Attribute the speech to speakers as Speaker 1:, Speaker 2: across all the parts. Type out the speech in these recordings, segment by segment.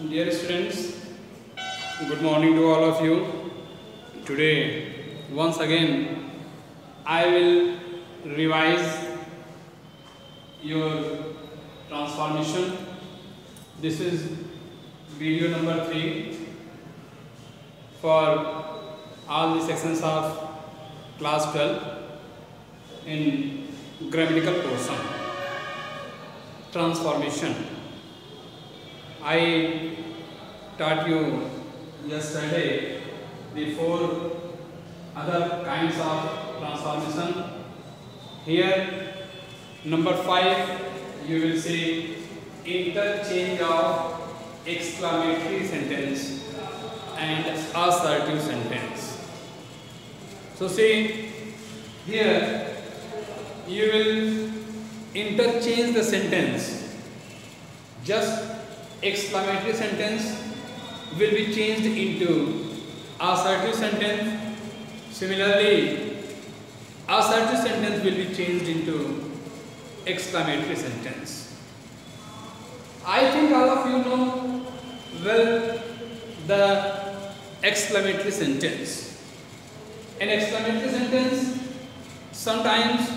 Speaker 1: Dear students, good morning to all of you. Today, once again, I will revise your transformation. This is video number 3 for all the sections of class 12 in grammatical portion. Transformation. I taught you yesterday the 4 other kinds of transformation. Here, number 5, you will see interchange of exclamatory sentence and assertive sentence. So see, here you will interchange the sentence. Just exclamatory sentence will be changed into assertive sentence. Similarly, assertive sentence will be changed into exclamatory sentence. I think all of you know well the exclamatory sentence. In exclamatory sentence, sometimes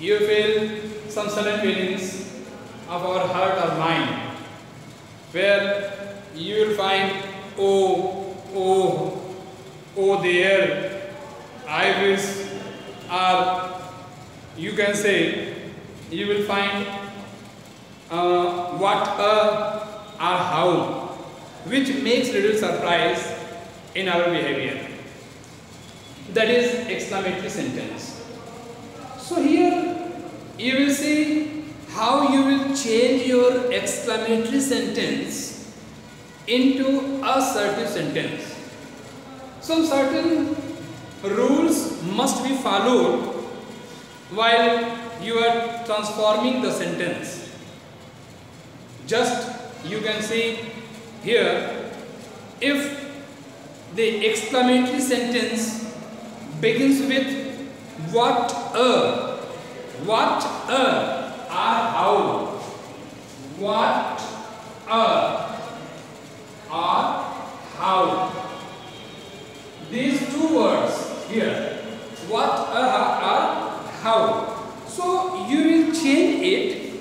Speaker 1: you feel some sudden feelings of our heart or mind, where you will find oh there, I wish, or you can say you will find what or how, which makes little surprise in our behavior. That is exclamatory sentence. So here you will see how you will change your exclamatory sentence into assertive sentence. Some certain rules must be followed while you are transforming the sentence. Just you can see here, if the exclamatory sentence begins with what a, or how, what a or how. These 2 words here, what a or how. So you will change it.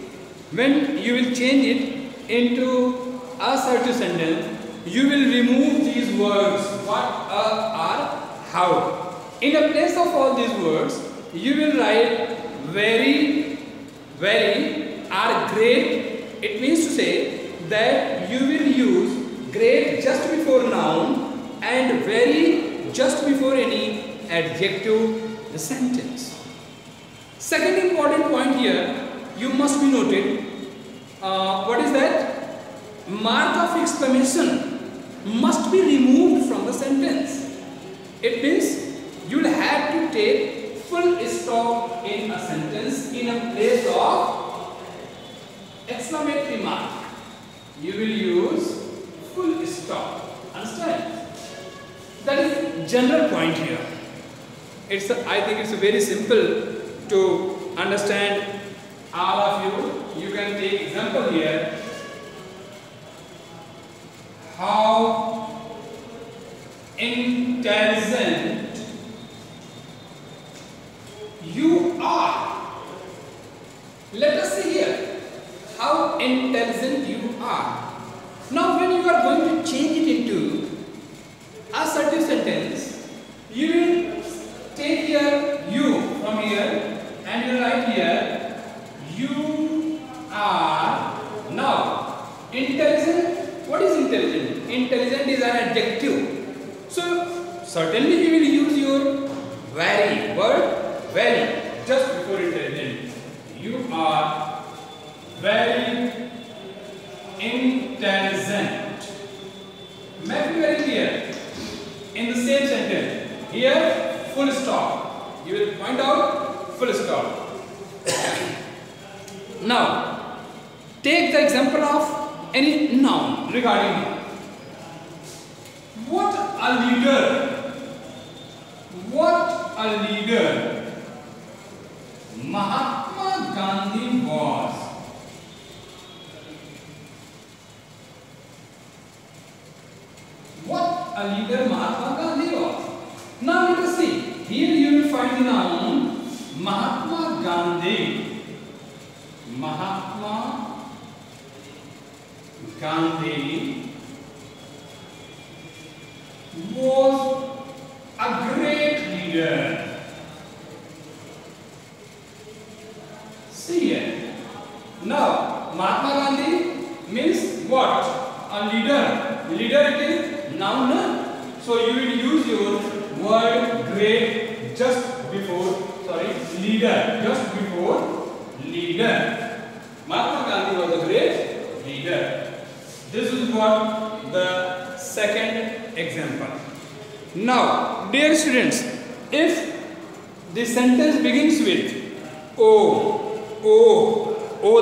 Speaker 1: When you will change it into assertive sentence, you will remove these words, what a or how. In a place of all these words, you will write very, or great. It means to say that you will use great just before noun and very just before any adjective the sentence. Second important point here, you must be noted. What is that? Mark of exclamation must be removed from the sentence. It means you will have to take full stop in a sentence in a place of exclamatory mark. You will use full stop. Understand? That is general point here. I think it's very simple to understand. All of you can take example here. How intelligent you are. Let us see here how intelligent you are. Now when you are going to change it into assertive sentence, you will take here you from here and you write here you are. Now intelligent, what is intelligent? Intelligent is an adjective. So certainly you will use your very word very just before intelligent. You are very intelligent. Make it very clear. In the same sentence, here full stop. You will point out full stop. Now, take the example of any noun regarding you. What a leader! What a leader! Mahatma Gandhi was. a leader Mahatma Gandhi was. Now let us see. Here you will find the noun Mahatma Gandhi. Mahatma Gandhi was a great leader. See here. Now, Mahatma Gandhi means what? A leader. Leader it is noun, no? So you will use your word great just before, leader, just before leader. Mahatma Gandhi was a great leader. This is what the second example. Now, dear students, if the sentence begins with O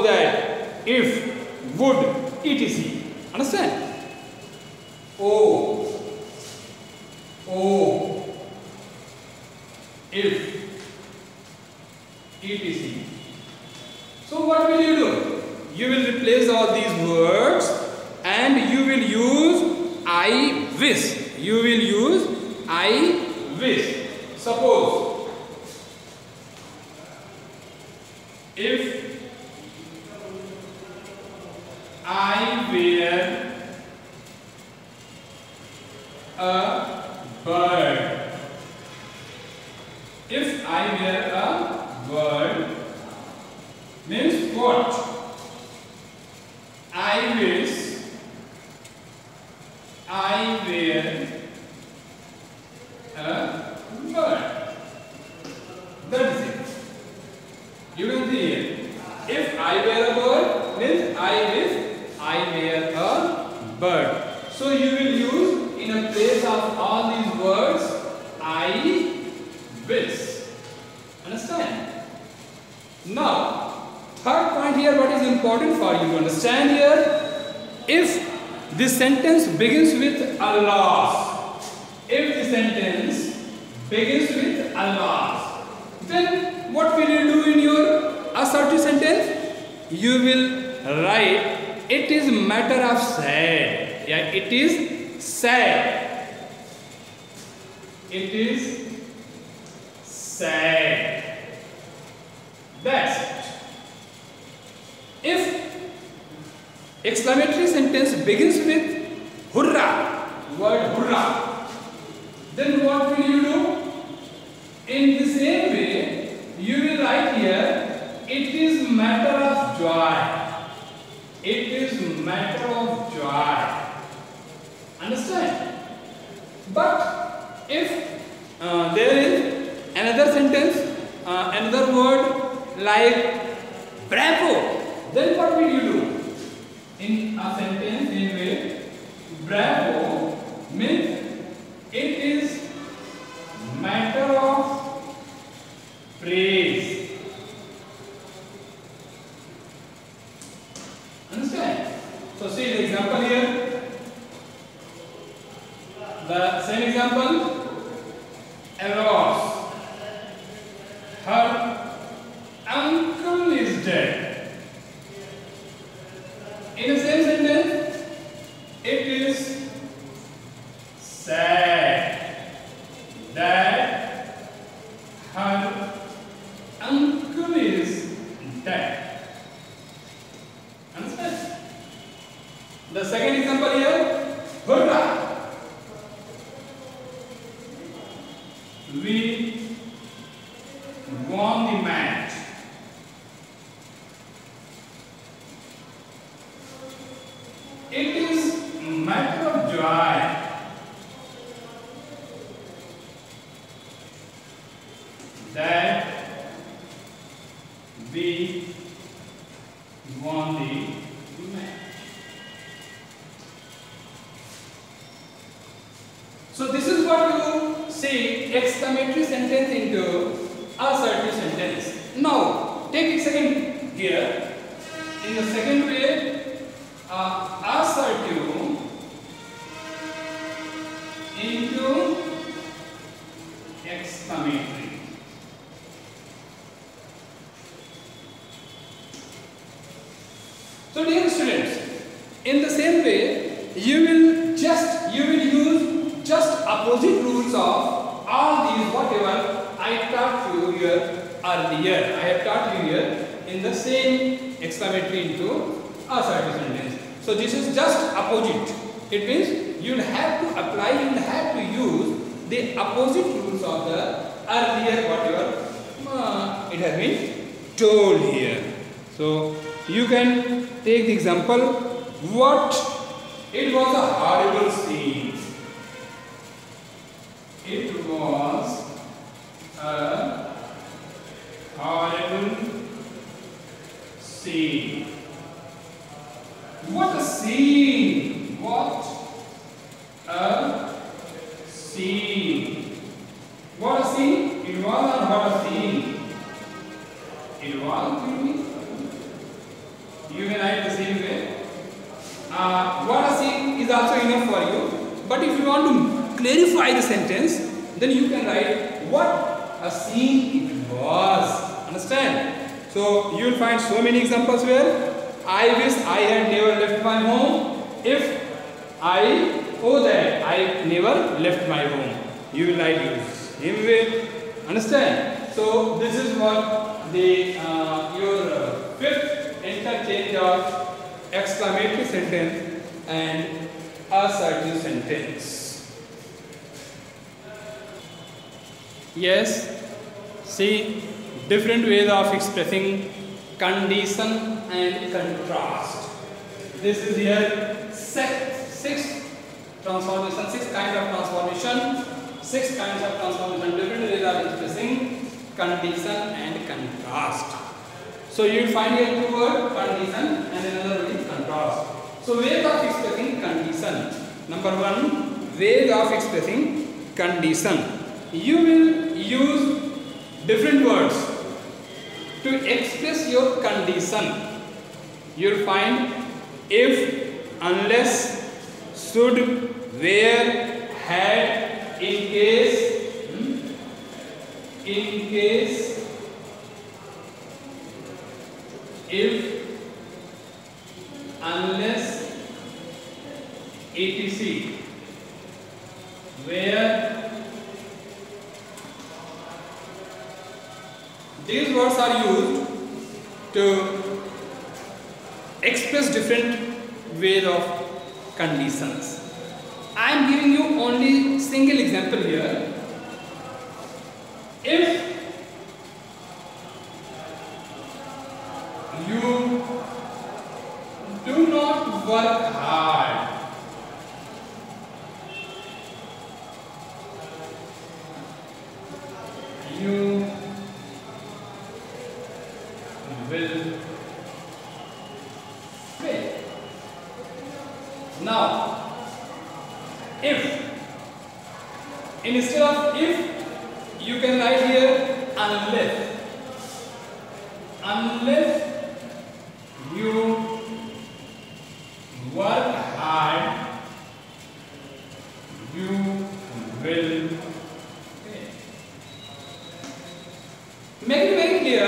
Speaker 1: that, if, would, etc. Understand? If, etc. So what will you do? You will replace all these words and you will use I wish. You will use I wish. Suppose, if I were a bird. If I were a bird means what? I wish I were a bird. That is it. You can see here. If I were a bird means I wish I were a bird. So you will use in a place of all these words I wish. Understand? Now, third point here, what is important for you to understand here? If the sentence begins with Allah, if the sentence begins with Allah, then what will you do in your assertive sentence? You will write, it is matter of sad. Yeah, it is sad. It is sad. That's it. If exclamatory sentence begins with hurrah, word hurrah, then what will you do? In the same way, you will write here, it is matter of joy. It is matter of joy. Understand? But if there is another sentence, another word like bravo, then what will you do? In a sentence in which bravo means it is matter of praise. Understand? So see the example here. The same example, arose. Her uncle is dead. In the same sentence, it is sad that her uncle is dead. Understand? The second example here, hurrah. We won the match. It is matter of joy that we won the match. So this is what you say exclamatory sentence into assertive sentence. Now take it second here. In the second way, assertive into exclamatory. So dear students, in the same way, you will use just opposite rules of all these whatever I taught you here earlier. I have taught you here in the same exclamatory into assertive sentence. So this is just opposite. It means you will have to apply, you will have to use the opposite rules of the earlier whatever it has been told here. So you can take the example, what, it was a horrible scene. It was a horrible scene. What a scene! What a scene! What a scene! It was and what a scene! It was. You may write the same way. What a scene is also enough for you. But if you want to clarify the sentence, then you can write what a scene it was. Understand? So you will find so many examples where I wish I had never left my home. If I owe that I never left my home, you will write use same way. Understand? So this is what the your fifth interchange of exclamatory sentence and assertive sentence. Yes, see different ways of expressing condition and contrast. This is here sixth transformation, six kinds of transformation, six kinds of transformation, different ways of expressing condition and contrast. So you will find here two words, condition and another word is contrast. So ways of expressing condition. Number one, ways of expressing condition. You will use different words to express your condition. You will find if, unless, should, where, had, in case, if, unless, etc. Where these words are used to express different ways of conditions. I am giving you only single example here. If you do not work hard, you will fail. Now, if, instead of if, you can write here unless. Unless you work hard, you will fail. Make it very clear,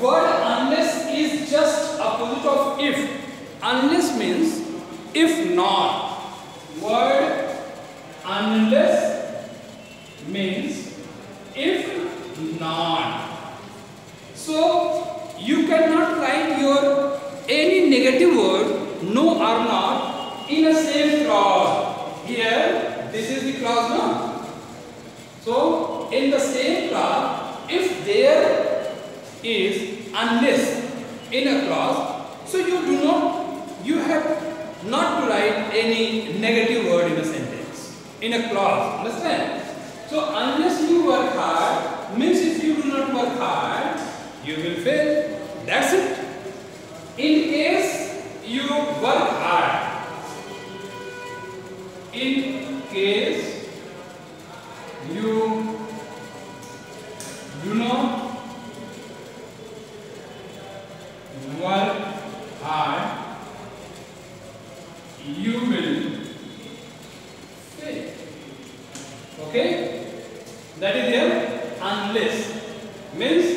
Speaker 1: word unless is just opposite of if. Unless means if not. Word unless means if not. So you cannot write your any negative word, no or not, in a same clause. Here, this is the clause now. So in the same clause, if there is unless in a clause, so you have not to write any negative word in a sentence, in a clause. Understand? So unless you work hard means if you do not work hard, you will fail. That's it. In case you work hard, in case you do not work hard, you will fail. Okay? That is here unless. Means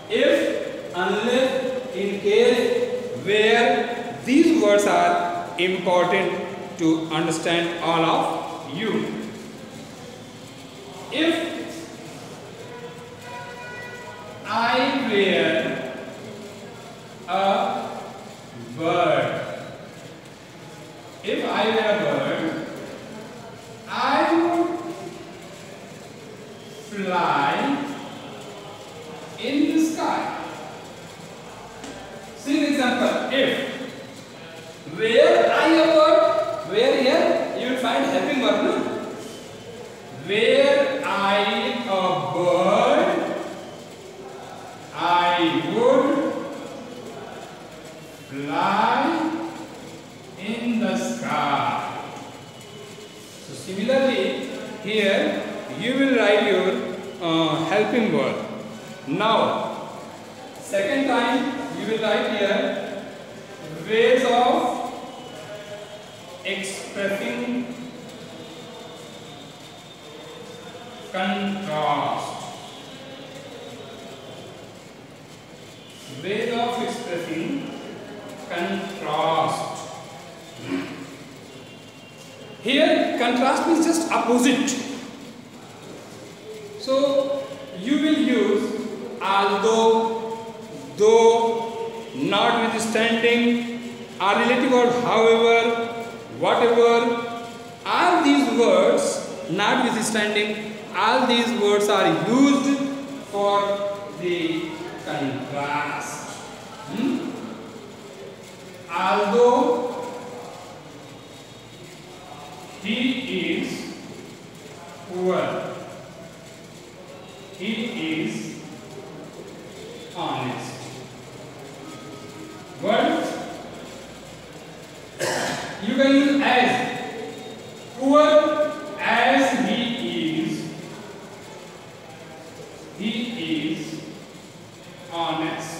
Speaker 1: if, unless, in case, where. These words are important to understand all of you. if I were a bird, if I were a bird, I would fly in the sky. See the example. If were I a bird, where here you will find helping verb. No? Were I a bird, I would fly in the sky. So similarly, here you will write your helping verb. Now, second time you will write here ways of expressing contrast. Ways of expressing contrast. Here contrast means just opposite. So you will use although, though, notwithstanding, or relative word however, whatever. All these words, notwithstanding, all these words are used for the contrast. Although he is poor, he is honest. What? You can use as. Poor as he is honest.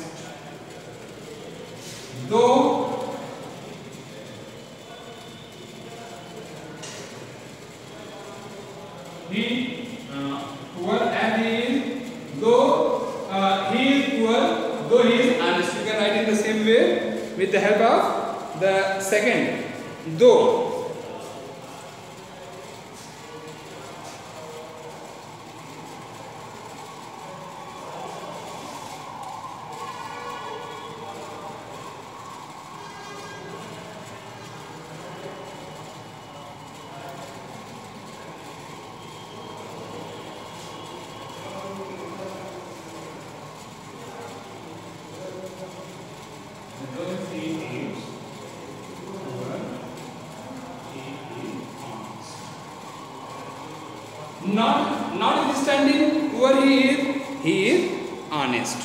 Speaker 1: Though he poor as he is, though he is poor, though he is honest. You can write in the same way with the help of the second though. Notwithstanding poor he is honest.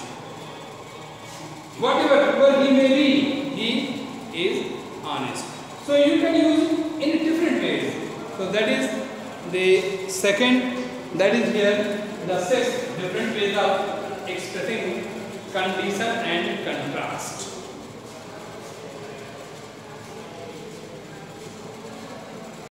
Speaker 1: Whatever poor he may be, he is honest. So you can use in different ways. So that is the second, that is here the sixth different ways of expressing condition and contrast.